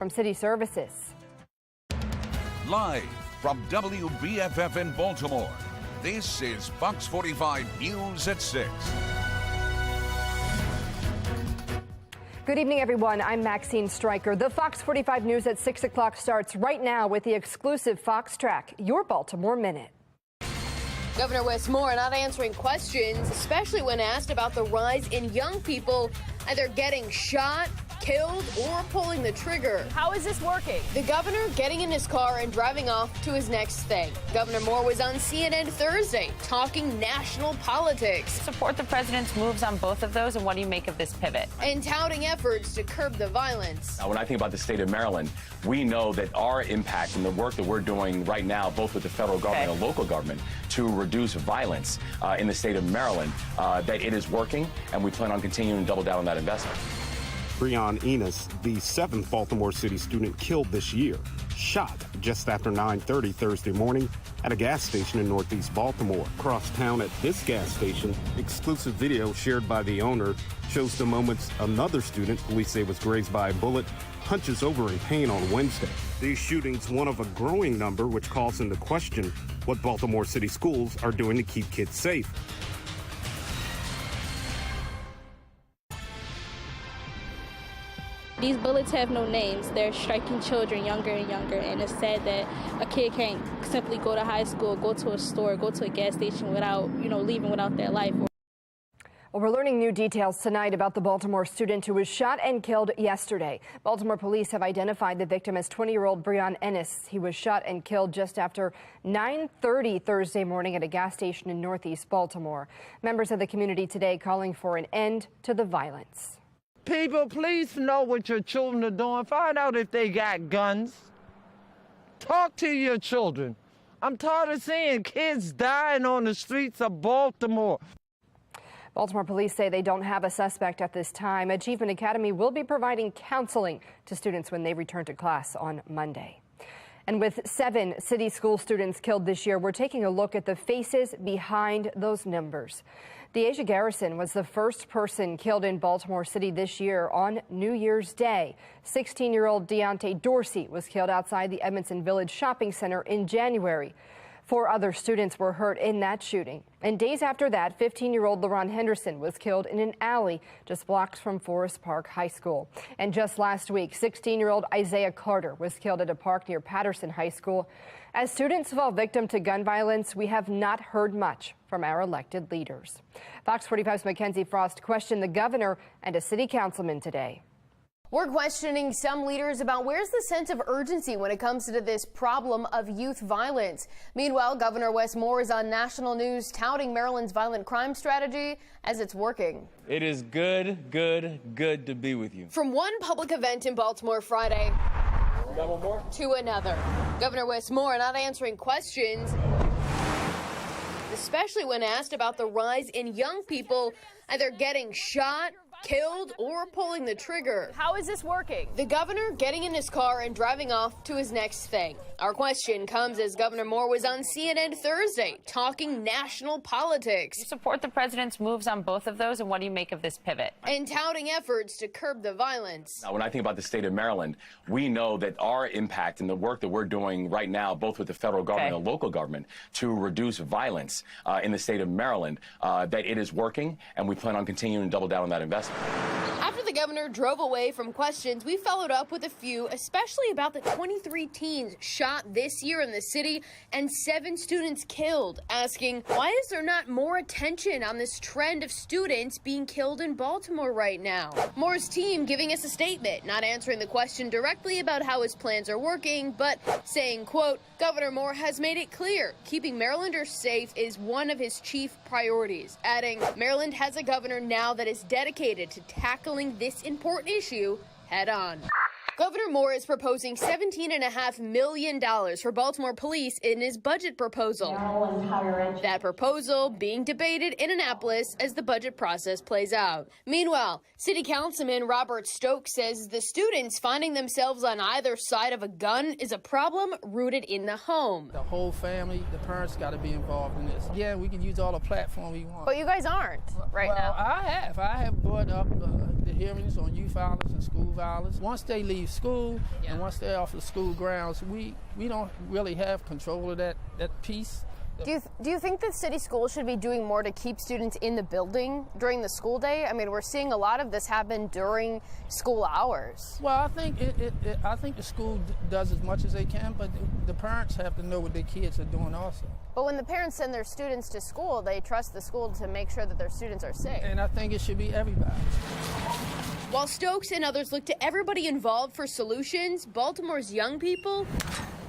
From City Services. Live from WBFF in Baltimore, this is Fox 45 News at 6. Good evening, everyone. I'm Maxine Stryker. The Fox 45 News at 6 o'clock starts right now with the exclusive Fox Track, your Baltimore Minute. Governor Wes Moore not answering questions, especially when asked about the rise in young people either getting shot, killed, or pulling the trigger. How is this working? The governor getting in his car and driving off to his next thing. Governor Moore was on CNN Thursday talking national politics. Support the president's moves on both of those, and what do you make of this pivot? And touting efforts to curb the violence. When I think about the state of Maryland, we know that our impact and the work that we're doing right now, both with the federal government and local government, to reduce violence in the state of Maryland, that it is working, and we plan on continuing to double down on that investment. Breon Enos, the 7th Baltimore City student killed this year, shot just after 9:30 Thursday morning at a gas station in Northeast Baltimore. Across town at this gas station, exclusive video shared by the owner shows the moments another student, police say was grazed by a bullet, hunches over in pain on Wednesday. These shootings, one of a growing number, which calls into question what Baltimore City schools are doing to keep kids safe. These bullets have no names. They're striking children younger and younger, and it's sad that a kid can't simply go to high school, go to a store, go to a gas station without, leaving without their life. Well, we're learning new details tonight about the Baltimore student who was shot and killed yesterday. Baltimore police have identified the victim as 20-year-old Breon Ennis. He was shot and killed just after 9:30 Thursday morning at a gas station in Northeast Baltimore. Members of the community today calling for an end to the violence. People, please know what your children are doing. Find out if they got guns. Talk to your children. I'm tired of seeing kids dying on the streets of Baltimore. Baltimore police say they don't have a suspect at this time. Achievement Academy will be providing counseling to students when they return to class on Monday. And with 7 city school students killed this year, we're taking a look at the faces behind those numbers. Deasia Garrison was the first person killed in Baltimore City this year on New Year's Day. 16-year-old Deontay Dorsey was killed outside the Edmondson Village Shopping Center in January. 4 other students were hurt in that shooting. And days after that, 15-year-old LaRon Henderson was killed in an alley just blocks from Forest Park High School. And just last week, 16-year-old Isaiah Carter was killed at a park near Patterson High School. As students fall victim to gun violence, we have not heard much from our elected leaders. Fox 45's Mackenzie Frost questioned the governor and a city councilman today. We're questioning some leaders about where's the sense of urgency when it comes to this problem of youth violence. Meanwhile, Governor Wes Moore is on national news touting Maryland's violent crime strategy as it's working. It is good to be with you. From one public event in Baltimore Friday to another, Governor Wes Moore not answering questions, especially when asked about the rise in young people either getting shot, killed, or pulling the trigger. How is this working? The governor getting in his car and driving off to his next thing. Our question comes as Governor Moore was on CNN Thursday talking national politics. Support the president's moves on both of those, and what do you make of this pivot? And touting efforts to curb the violence. When I think about the state of Maryland, we know that our impact and the work that we're doing right now, both with the federal government and local government, to reduce violence in the state of Maryland, that it is working, and we plan on continuing to double down on that investment. After the governor drove away from questions, we followed up with a few, especially about the 23 teens shot this year in the city and 7 students killed, asking why is there not more attention on this trend of students being killed in Baltimore right now? Moore's team giving us a statement, not answering the question directly about how his plans are working, but saying, quote, Governor Moore has made it clear keeping Marylanders safe is one of his chief priorities, adding Maryland has a governor now that is dedicated to tackling this important issue head on. Governor Moore is proposing $17.5 million for Baltimore police in his budget proposal. That proposal being debated in Annapolis as the budget process plays out. Meanwhile, City Councilman Robert Stokes says the students finding themselves on either side of a gun is a problem rooted in the home. The whole family, the parents got to be involved in this. Yeah, we can use all the platform we want. But you guys aren't right now. I have brought up the hearings on youth violence and school violence. Once they leave school and once they're off the school grounds, we don't really have control of that piece. Do you think that city schools should be doing more to keep students in the building during the school day? I mean, we're seeing a lot of this happen during school hours. Well, I think I think the school does as much as they can, but the parents have to know what their kids are doing also. But when the parents send their students to school, they trust the school to make sure that their students are safe. And I think it should be everybody. While Stokes and others look to everybody involved for solutions, Baltimore's young people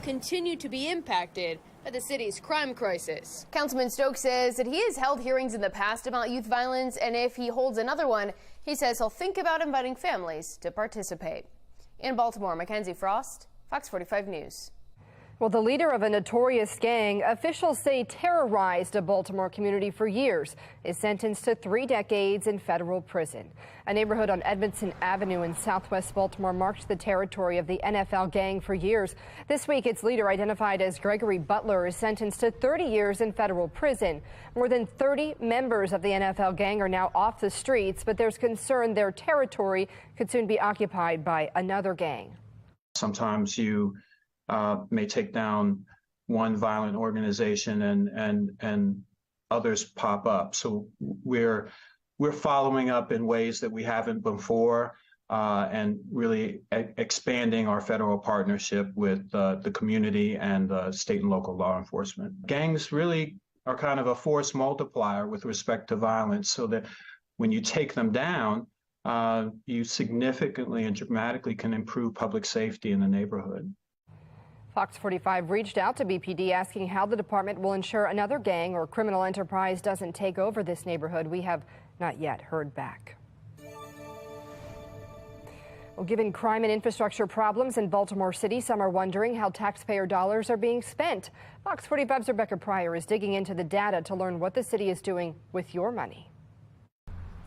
continue to be impacted by the city's crime crisis. Councilman Stokes says that he has held hearings in the past about youth violence, and if he holds another one, he says he'll think about inviting families to participate. In Baltimore, Mackenzie Frost, Fox 45 News. Well, the leader of a notorious gang officials say terrorized a Baltimore community for years is sentenced to 3 decades in federal prison. A neighborhood on Edmondson Avenue in southwest Baltimore marked the territory of the NFL gang for years. This week, its leader, identified as Gregory Butler, is sentenced to 30 years in federal prison. More than 30 members of the NFL gang are now off the streets, but there's concern their territory could soon be occupied by another gang. Sometimes you may take down one violent organization and others pop up. So we're following up in ways that we haven't before and really expanding our federal partnership with the community and state and local law enforcement. Gangs really are kind of a force multiplier with respect to violence, so that when you take them down, you significantly and dramatically can improve public safety in the neighborhood. Fox 45 reached out to BPD asking how the department will ensure another gang or criminal enterprise doesn't take over this neighborhood. We have not yet heard back. Well, given crime and infrastructure problems in Baltimore City, some are wondering how taxpayer dollars are being spent. Fox 45's Rebecca Pryor is digging into the data to learn what the city is doing with your money.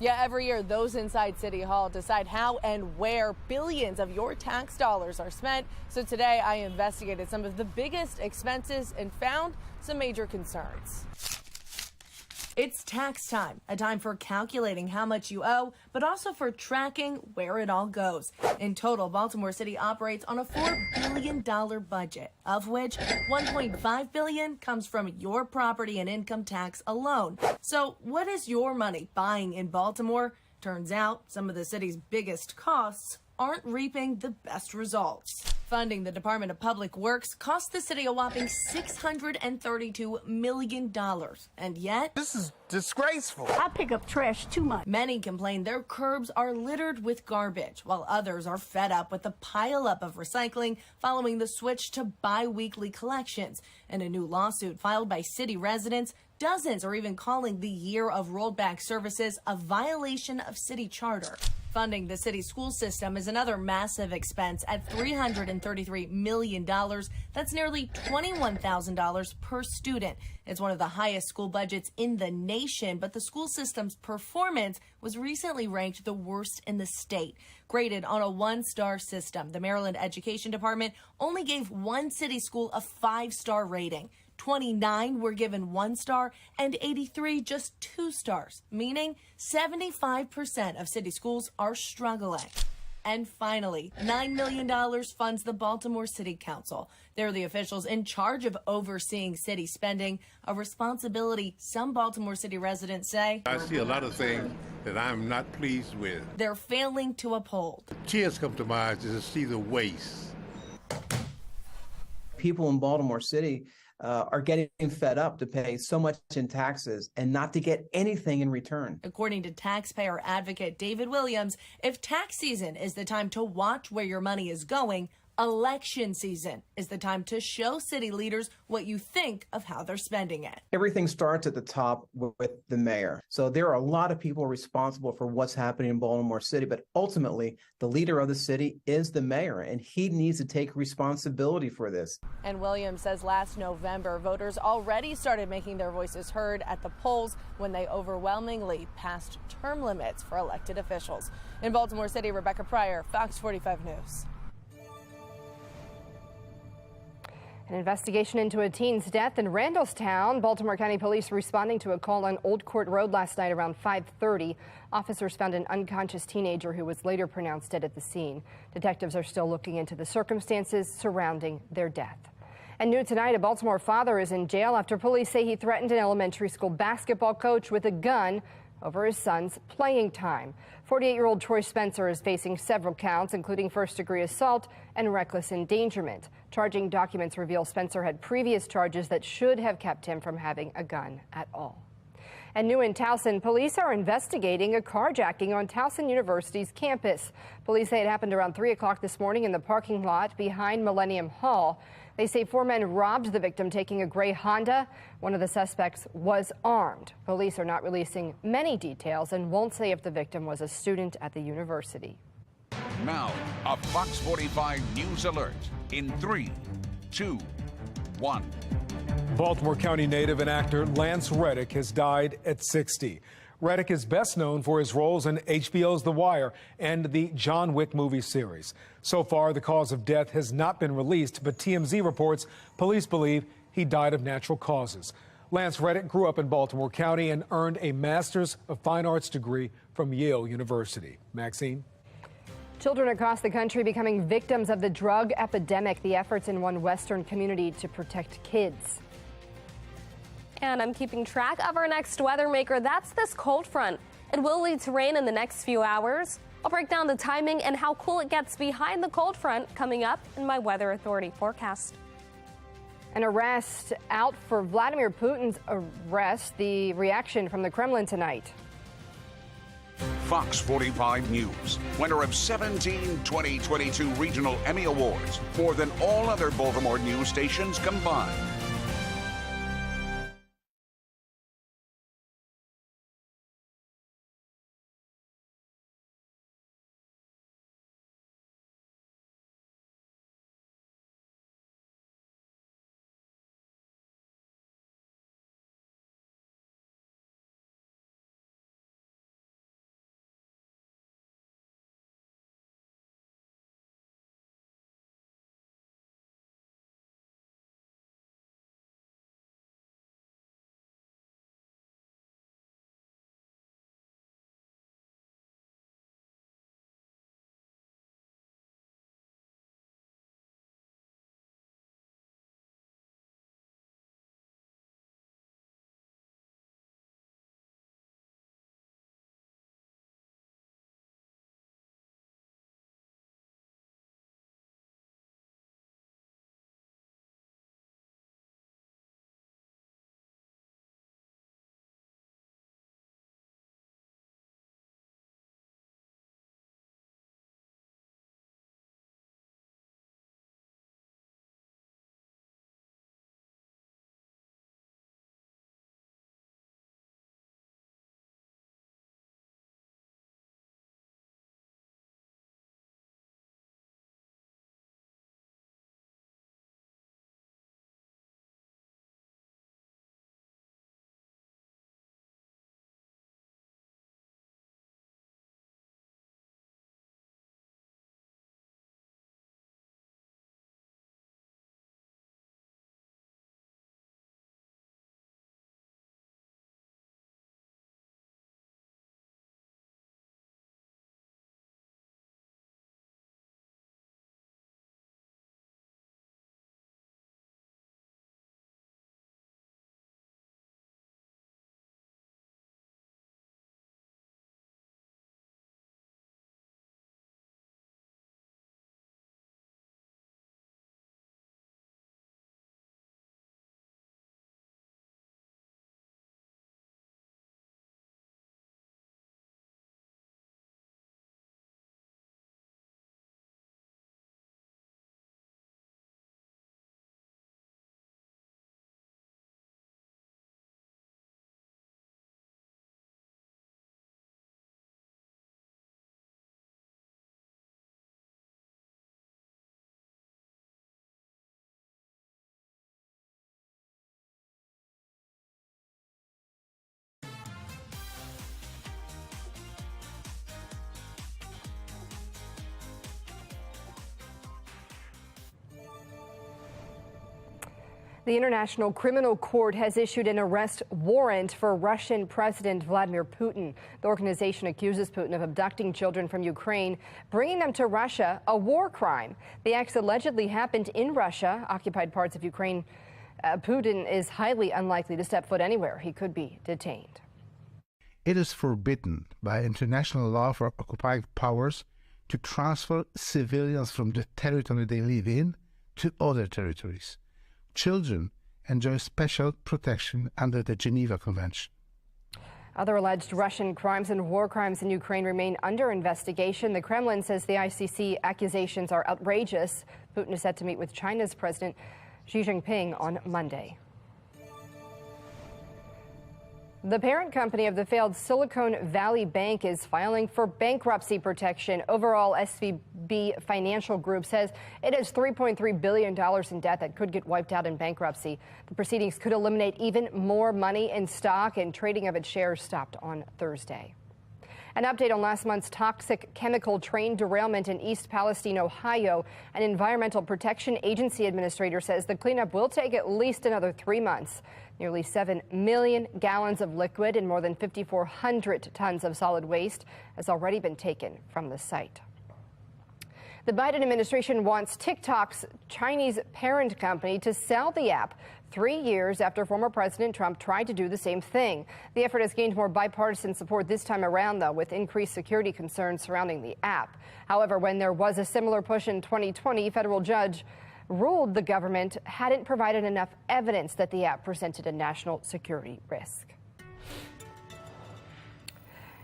Yeah, every year those inside City Hall decide how and where billions of your tax dollars are spent. So today I investigated some of the biggest expenses and found some major concerns. It's tax time, a time for calculating how much you owe, but also for tracking where it all goes. In total, Baltimore City operates on a $4 billion budget, of which $1.5 billion comes from your property and income tax alone. So what is your money buying in Baltimore? Turns out some of the city's biggest costs aren't reaping the best results. Funding the Department of Public Works cost the city a whopping $632 million. And yet, this is disgraceful. I pick up trash too much. Many complain their curbs are littered with garbage, while others are fed up with the pileup of recycling following the switch to bi-weekly collections. In a new lawsuit filed by city residents, dozens are even calling the year of rolled back services a violation of city charter. Funding the city school system is another massive expense at $333 million. That's nearly $21,000 per student. It's one of the highest school budgets in the nation, but the school system's performance was recently ranked the worst in the state. Graded on a 1-star system, the Maryland Education Department only gave one city school a 5-star rating. 29 were given 1 star and 83 just 2 stars, meaning 75% of city schools are struggling. And finally, $9 million funds the Baltimore City Council. They're the officials in charge of overseeing city spending, a responsibility some Baltimore City residents say I see a lot of things that I'm not pleased with. They're failing to uphold. Tears come to my eyes to see the waste. People in Baltimore City are getting fed up to pay so much in taxes and not to get anything in return. According to taxpayer advocate David Williams, if tax season is the time to watch where your money is going, election season is the time to show city leaders what you think of how they're spending it. Everything starts at the top with the mayor. So there are a lot of people responsible for what's happening in Baltimore City, but ultimately the leader of the city is the mayor, and he needs to take responsibility for this. And Williams says last November, voters already started making their voices heard at the polls when they overwhelmingly passed term limits for elected officials. In Baltimore City, Rebecca Pryor, Fox 45 News. An investigation into a teen's death in Randallstown. Baltimore County Police responding to a call on Old Court Road last night around 5:30. Officers found an unconscious teenager who was later pronounced dead at the scene. Detectives are still looking into the circumstances surrounding their death. And new tonight, a Baltimore father is in jail after police say he threatened an elementary school basketball coach with a gun over his son's playing time. 48-year-old Troy Spencer is facing several counts, including first-degree assault and reckless endangerment. Charging documents reveal Spencer had previous charges that should have kept him from having a gun at all. And new in Towson, police are investigating a carjacking on Towson University's campus. Police say it happened around 3 o'clock this morning in the parking lot behind Millennium Hall. They say 4 men robbed the victim taking a gray Honda. One of the suspects was armed. Police are not releasing many details and won't say if the victim was a student at the university. Now, a Fox 45 News Alert in 3, 2, 1. Baltimore County native and actor Lance Reddick has died at 60. Reddick is best known for his roles in HBO's The Wire and the John Wick movie series. So far, the cause of death has not been released, but TMZ reports police believe he died of natural causes. Lance Reddick grew up in Baltimore County and earned a Master's of Fine Arts degree from Yale University. Maxine? Children across the country becoming victims of the drug epidemic. The efforts in one Western community to protect kids. And I'm keeping track of our next weather maker. That's this cold front. It will lead to rain in the next few hours. I'll break down the timing and how cool it gets behind the cold front coming up in my Weather Authority forecast. An arrest out for Vladimir Putin's arrest. The reaction from the Kremlin tonight. Fox 45 News, winner of 17 2022 Regional Emmy Awards, more than all other Baltimore news stations combined. The International Criminal Court has issued an arrest warrant for Russian President Vladimir Putin. The organization accuses Putin of abducting children from Ukraine, bringing them to Russia, a war crime. The acts allegedly happened in Russia, occupied parts of Ukraine. Putin is highly unlikely to step foot anywhere. He could be detained. It is forbidden by international law for occupied powers to transfer civilians from the territory they live in to other territories. Children enjoy special protection under the Geneva Convention. Other alleged Russian crimes and war crimes in Ukraine remain under investigation. The Kremlin says the ICC accusations are outrageous. Putin is set to meet with China's President Xi Jinping on Monday. The parent company of the failed Silicon Valley Bank is filing for bankruptcy protection. Overall, SVB Financial Group says it has $3.3 billion in debt that could get wiped out in bankruptcy. The proceedings could eliminate even more money in stock, and trading of its shares stopped on Thursday. An update on last month's toxic chemical train derailment in East Palestine, Ohio. An Environmental Protection Agency administrator says the cleanup will take at least another 3 months. Nearly 7 million gallons of liquid and more than 5,400 tons of solid waste has already been taken from the site. The Biden administration wants TikTok's Chinese parent company to sell the app 3 years after former President Trump tried to do the same thing. The effort has gained more bipartisan support this time around, though, with increased security concerns surrounding the app. However, when there was a similar push in 2020, a federal judge ruled the government hadn't provided enough evidence that the app presented a national security risk.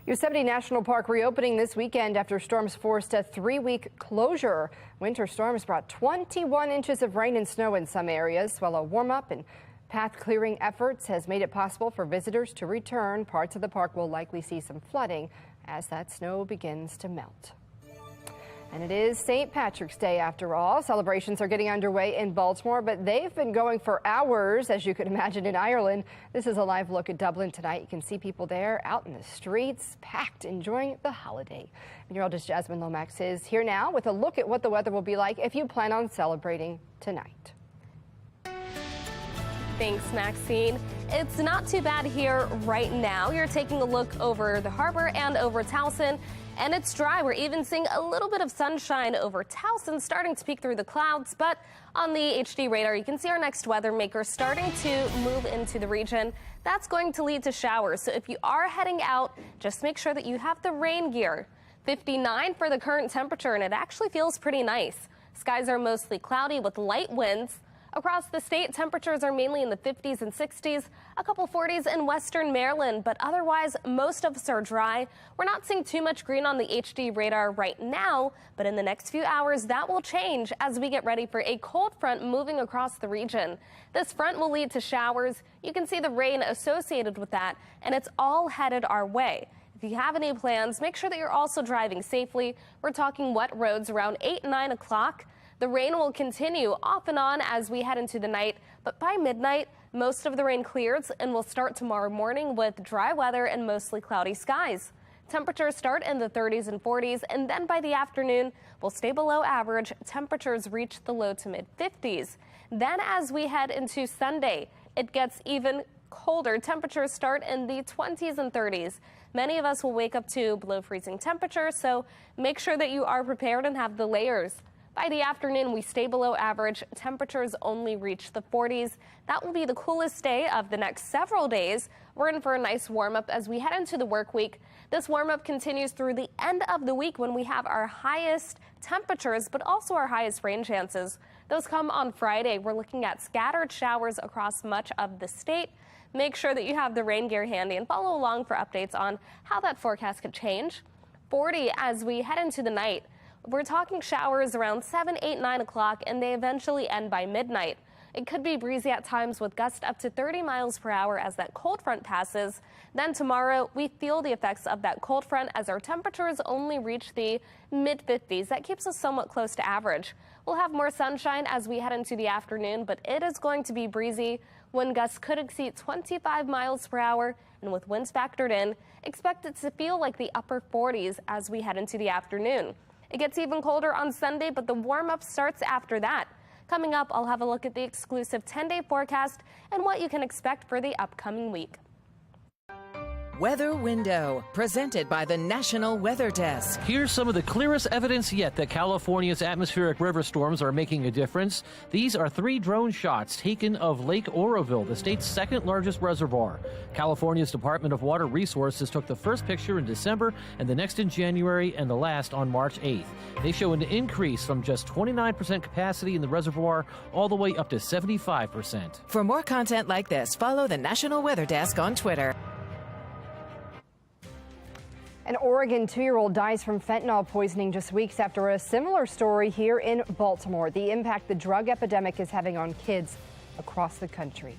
Yosemite National Park reopening this weekend after storms forced a 3-week closure. Winter storms brought 21 inches of rain and snow in some areas, while a warm-up and path clearing efforts has made it possible for visitors to return. Parts of the park will likely see some flooding as that snow begins to melt. And it is St. Patrick's Day after all. Celebrations are getting underway in Baltimore, but they've been going for hours, as you could imagine, in Ireland. This is a live look at Dublin tonight. You can see people there out in the streets, packed, enjoying the holiday. Meteorologist Jasmine Lomax is here now with a look at what the weather will be like if you plan on celebrating tonight. Thanks, Maxine. It's not too bad here right now. You're taking a look over the harbor and over Towson, and it's dry. We're even seeing a little bit of sunshine over Towson starting to peek through the clouds, but on the HD radar, you can see our next weather maker starting to move into the region. That's going to lead to showers. So if you are heading out, just make sure that you have the rain gear. 59 for the current temperature, and it actually feels pretty nice. Skies are mostly cloudy with light winds. Across the state, temperatures are mainly in the 50s and 60s, a couple 40s in western Maryland, but otherwise most of us are dry. We're not seeing too much green on the HD radar right now, but in the next few hours that will change as we get ready for a cold front moving across the region. This front will lead to showers. You can see the rain associated with that, and it's all headed our way. If you have any plans, make sure that you're also driving safely. We're talking wet roads around 8, 9 o'clock. The rain will continue off and on as we head into the night, but by midnight, most of the rain clears and will start tomorrow morning with dry weather and mostly cloudy skies. Temperatures start in the 30s and 40s, and then by the afternoon, will stay below average. Temperatures reach the low to mid 50s. Then as we head into Sunday, it gets even colder. Temperatures start in the 20s and 30s. Many of us will wake up to below freezing temperatures, so make sure that you are prepared and have the layers. By the afternoon, we stay below average. Temperatures only reach the 40s. That will be the coolest day of the next several days. We're in for a nice warm-up as we head into the work week. This warm-up continues through the end of the week when we have our highest temperatures, but also our highest rain chances. Those come on Friday. We're looking at scattered showers across much of the state. Make sure that you have the rain gear handy and follow along for updates on how that forecast could change. 40 as we head into the night. We're talking showers around 7, 8, 9 o'clock, and they eventually end by midnight. It could be breezy at times with gusts up to 30 miles per hour as that cold front passes. Then tomorrow, we feel the effects of that cold front as our temperatures only reach the mid-50s. That keeps us somewhat close to average. We'll have more sunshine as we head into the afternoon, but it is going to be breezy. Wind gusts could exceed 25 miles per hour, and with winds factored in, expect it to feel like the upper 40s as we head into the afternoon. It gets even colder on Sunday, but the warm-up starts after that. Coming up, I'll have a look at the exclusive 10-day forecast and what you can expect for the upcoming week. Weather Window, presented by the National Weather Desk. Here's some of the clearest evidence yet that California's atmospheric river storms are making a difference. These are 3 drone shots taken of Lake Oroville, the state's second largest reservoir. California's Department of Water Resources took the first picture in December and the next in January and the last on March 8th. They show an increase from just 29% capacity in the reservoir all the way up to 75%. For more content like this, follow the National Weather Desk on Twitter. An Oregon 2-year-old dies from fentanyl poisoning just weeks after a similar story here in Baltimore. The impact the drug epidemic is having on kids across the country.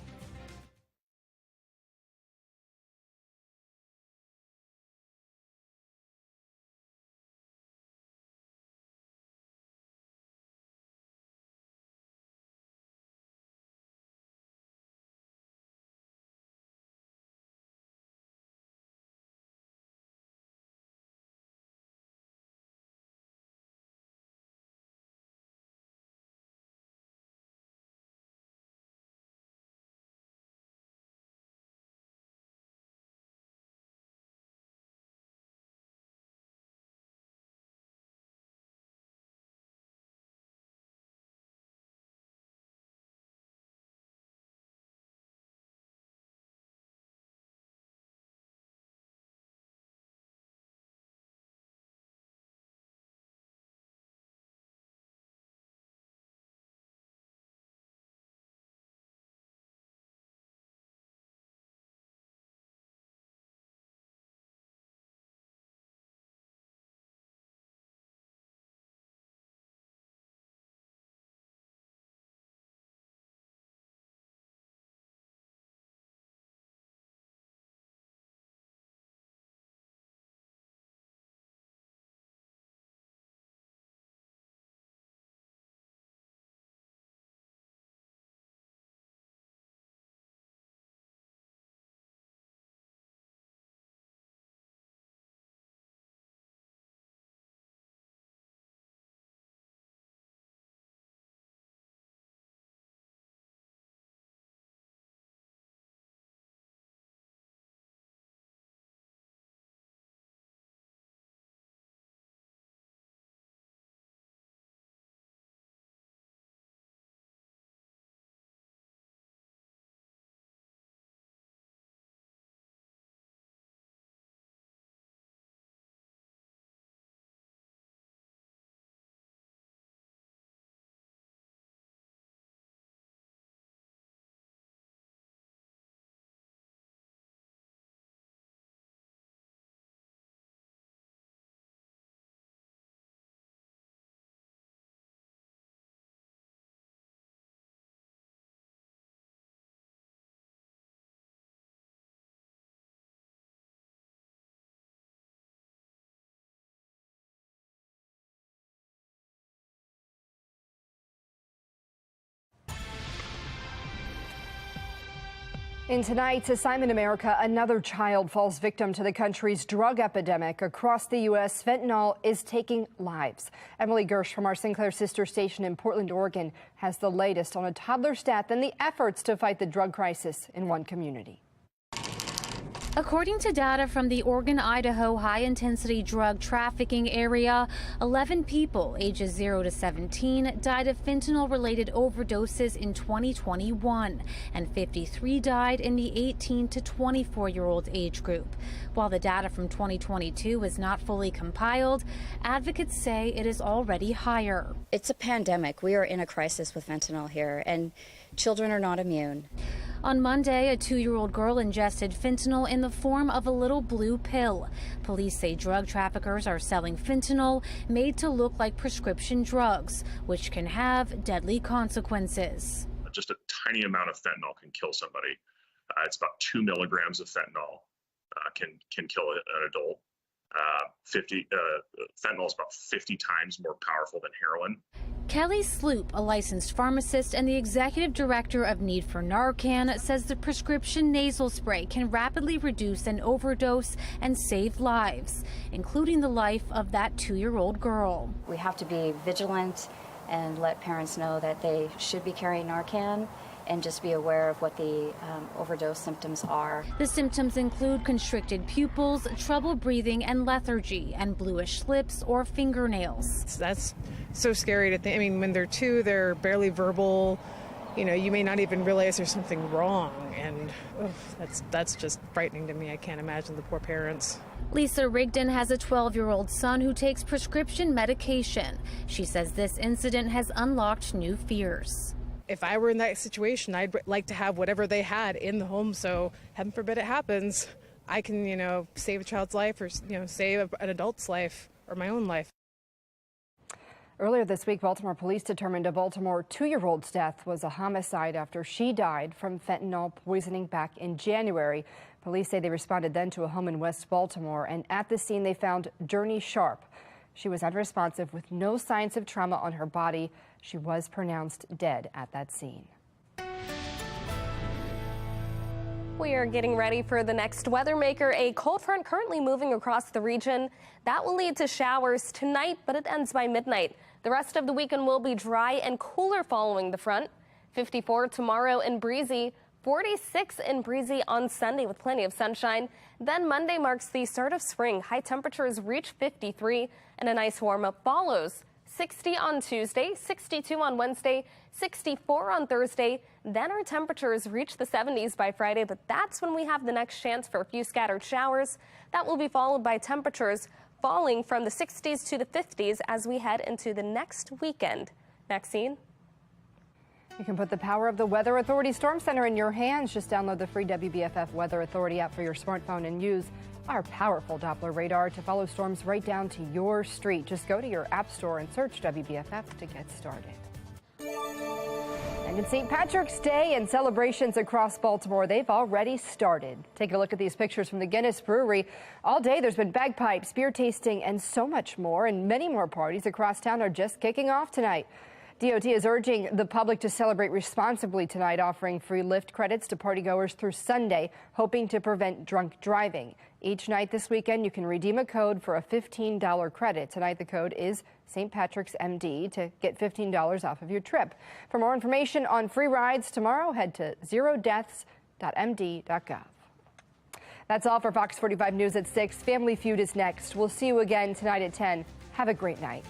In tonight's Assignment America, another child falls victim to the country's drug epidemic. Across the U.S., fentanyl is taking lives. Emily Gersh from our Sinclair sister station in Portland, Oregon, has the latest on a toddler's death and the efforts to fight the drug crisis in one community. According to data from the Oregon-Idaho high-intensity drug trafficking area, 11 people ages 0 to 17 died of fentanyl-related overdoses in 2021, and 53 died in the 18 to 24-year-old age group. While the data from 2022 is not fully compiled, advocates say it is already higher. It's a pandemic. We are in a crisis with fentanyl here, and children are not immune. On Monday, a 2-year-old girl ingested fentanyl in the form of a little blue pill. Police say drug traffickers are selling fentanyl made to look like prescription drugs, which can have deadly consequences. Just a tiny amount of fentanyl can kill somebody. It's about 2 milligrams of fentanyl can kill an adult. Fentanyl is about 50 times more powerful than heroin. Kelly Sloop, a licensed pharmacist and the executive director of Need for Narcan, says the prescription nasal spray can rapidly reduce an overdose and save lives, including the life of that 2-year-old girl. We have to be vigilant and let parents know that they should be carrying Narcan and just be aware of what the overdose symptoms are. The symptoms include constricted pupils, trouble breathing, and lethargy, and bluish lips or fingernails. That's so scary to think. I mean, when they're 2, they're barely verbal. You know, you may not even realize there's something wrong, and that's just frightening to me. I can't imagine the poor parents. Lisa Rigdon has a 12-year-old son who takes prescription medication. She says this incident has unlocked new fears. If I were in that situation, I'd like to have whatever they had in the home, so heaven forbid it happens, I can, you know, save a child's life or, you know, save an adult's life or my own life. Earlier this week, Baltimore police determined a Baltimore 2-year-old's death was a homicide after she died from fentanyl poisoning back in January. Police say they responded then to a home in West Baltimore, and at the scene they found Journey Sharp. She was unresponsive with no signs of trauma on her body. She was pronounced dead at that scene. We are getting ready for the next weather maker. A cold front currently moving across the region. That will lead to showers tonight, but it ends by midnight. The rest of the weekend will be dry and cooler following the front. 54 tomorrow and breezy. 46 and breezy on Sunday with plenty of sunshine. Then Monday marks the start of spring. High temperatures reach 53 and a nice warm up follows. 60 on Tuesday, 62 on Wednesday, 64 on Thursday. Then our temperatures reach the 70s by Friday, but that's when we have the next chance for a few scattered showers. That will be followed by temperatures falling from the 60s to the 50s as we head into the next weekend. Maxine? You can put the power of the Weather Authority Storm Center in your hands. Just download the free WBFF Weather Authority app for your smartphone and use our powerful Doppler radar to follow storms right down to your street. Just go to your app store and search WBFF to get started. And it's St. Patrick's Day and celebrations across Baltimore. They've already started. Take a look at these pictures from the Guinness Brewery. All day there's been bagpipes, beer tasting, and so much more. And many more parties across town are just kicking off tonight. DOT is urging the public to celebrate responsibly tonight, offering free Lyft credits to partygoers through Sunday, hoping to prevent drunk driving. Each night this weekend, you can redeem a code for a $15 credit. Tonight, the code is St. Patrick's MD to get $15 off of your trip. For more information on free rides tomorrow, head to zerodeaths.md.gov. That's all for Fox 45 News at 6. Family Feud is next. We'll see you again tonight at 10. Have a great night.